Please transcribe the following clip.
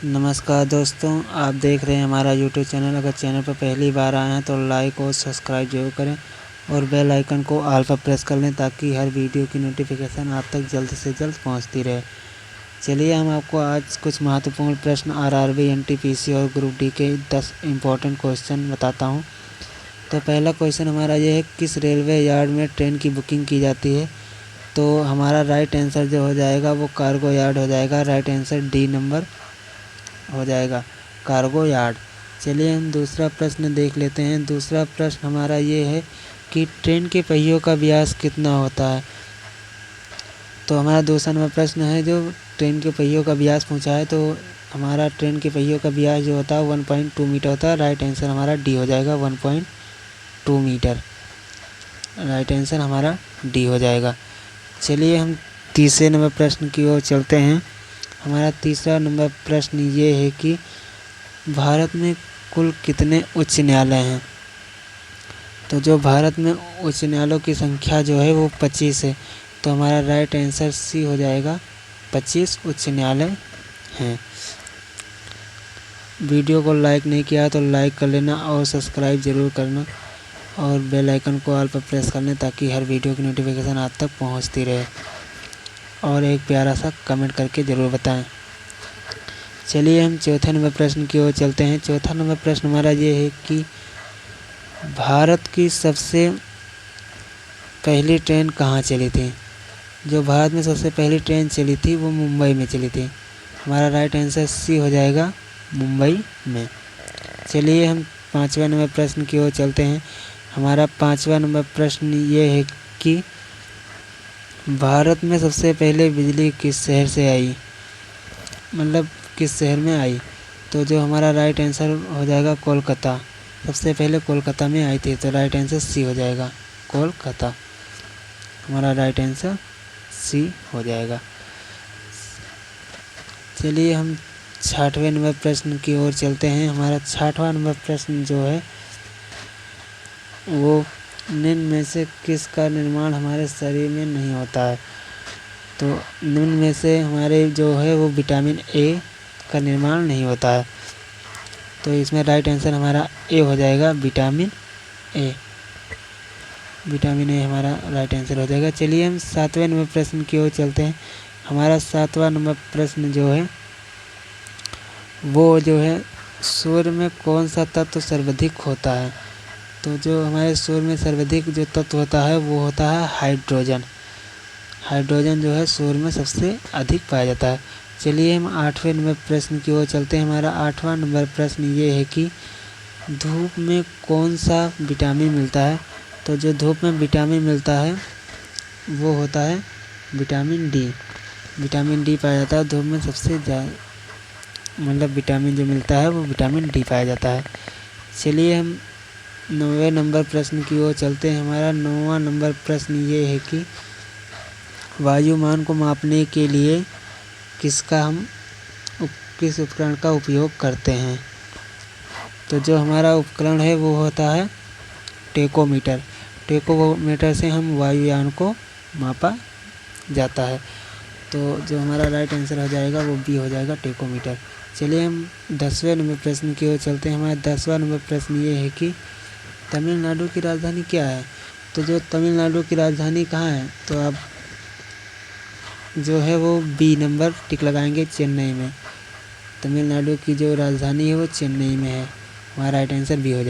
नमस्कार दोस्तों, आप देख रहे हैं हमारा यूट्यूब चैनल। अगर चैनल पर पहली बार आए हैं तो लाइक और सब्सक्राइब जरूर करें और बेल आइकन को ऑल पर प्रेस कर लें ताकि हर वीडियो की नोटिफिकेशन आप तक जल्द से जल्द पहुंचती रहे। चलिए हम आपको आज कुछ महत्वपूर्ण प्रश्न आरआरबी, एनटीपीसी और ग्रुप डी के 10 इम्पोर्टेंट क्वेश्चन बताता हूँ। तो पहला क्वेश्चन हमारा ये है, किस रेलवे यार्ड में ट्रेन की बुकिंग की जाती है? तो हमारा राइट आंसर जो हो जाएगा वो कार्गो यार्ड हो जाएगा। राइट आंसर डी नंबर हो जाएगा, कार्गो यार्ड। चलिए हम दूसरा प्रश्न देख लेते हैं। दूसरा प्रश्न हमारा ये है कि ट्रेन के पहियों का व्यास कितना होता है? तो हमारा दूसरा नंबर प्रश्न है जो ट्रेन के पहियों का व्यास पूछा है। तो हमारा ट्रेन के पहियों का व्यास जो होता है 1.2 मीटर होता है। राइट आंसर हमारा डी हो जाएगा, 1.2 मीटर। राइट आंसर हमारा डी हो जाएगा। चलिए हम तीसरे नंबर प्रश्न की ओर चलते हैं। हमारा तीसरा नंबर प्रश्न ये है कि भारत में कुल कितने उच्च न्यायालय हैं? तो जो भारत में उच्च न्यायालयों की संख्या जो है वो 25 है। तो हमारा राइट आंसर सी हो जाएगा, 25 उच्च न्यायालय हैं। वीडियो को लाइक नहीं किया तो लाइक कर लेना और सब्सक्राइब ज़रूर करना और बेल आइकन को ऑल पर प्रेस कर लें ताकि हर वीडियो की नोटिफिकेशन आप तक पहुंचती रहे। और एक प्यारा सा कमेंट करके ज़रूर बताएं। चलिए हम चौथे नंबर प्रश्न की ओर चलते हैं। चौथा नंबर प्रश्न हमारा ये है कि भारत की सबसे पहली ट्रेन कहाँ चली थी? जो भारत में सबसे पहली ट्रेन चली थी वो मुंबई में चली थी। हमारा राइट आंसर सी हो जाएगा, मुंबई में। चलिए हम पाँचवें नंबर प्रश्न की ओर चलते हैं। हमारा पाँचवा नंबर प्रश्न ये है कि भारत में सबसे पहले बिजली किस शहर से आई? मतलब किस शहर में आई? तो जो हमारा राइट आंसर हो जाएगा कोलकाता। सबसे पहले कोलकाता में आई थी। तो राइट आंसर सी हो जाएगा, कोलकाता। हमारा राइट आंसर सी हो जाएगा। चलिए हम छठवें नंबर प्रश्न की ओर चलते हैं। हमारा छठवां नंबर प्रश्न जो है वो निम्न में से किसका निर्माण हमारे शरीर में नहीं होता है? तो निम्न में से हमारे जो है वो विटामिन ए का निर्माण नहीं होता है। तो इसमें राइट आंसर हमारा ए हो जाएगा, विटामिन ए। विटामिन ए हमारा राइट आंसर हो जाएगा। चलिए हम सातवें नंबर प्रश्न की ओर चलते हैं। हमारा सातवां नंबर प्रश्न जो है वो जो है सूर्य में कौन सा तत्व सर्वाधिक होता है? तो जो हमारे सूर्य में सर्वाधिक जो तत्व होता है वो होता है हाइड्रोजन। हाइड्रोजन जो है सूर्य में सबसे अधिक पाया जाता है। चलिए हम आठवें नंबर प्रश्न की ओर चलते हैं। हमारा आठवां नंबर प्रश्न ये है कि धूप में कौन सा विटामिन मिलता है? तो जो धूप में विटामिन मिलता है वो होता है विटामिन डी। विटामिन डी पाया जाता है धूप में सबसे ज़्यादा, मतलब विटामिन जो मिलता है वो विटामिन डी पाया जाता है। चलिए हम 9वें नंबर प्रश्न की ओर चलते हैं। हमारा 9वां नंबर प्रश्न ये है कि वायुमान को मापने के लिए किस उपकरण का उपयोग करते हैं? तो जो हमारा उपकरण है वो होता है टेकोमीटर। टेकोमीटर से हम वायुयान को मापा जाता है। तो जो हमारा राइट आंसर हो जाएगा वो बी हो जाएगा, टेकोमीटर। चलिए हम 10वें नंबर प्रश्न की ओर चलते हैं। हमारा 10वां नंबर प्रश्न ये है कि तमिलनाडु की राजधानी क्या है? तो जो तमिलनाडु की राजधानी कहाँ है? तो आप जो है वो बी नंबर टिक लगाएंगे, चेन्नई में। तमिलनाडु की जो राजधानी है वो चेन्नई में है। हमारा राइट आंसर बी हो जाएगा।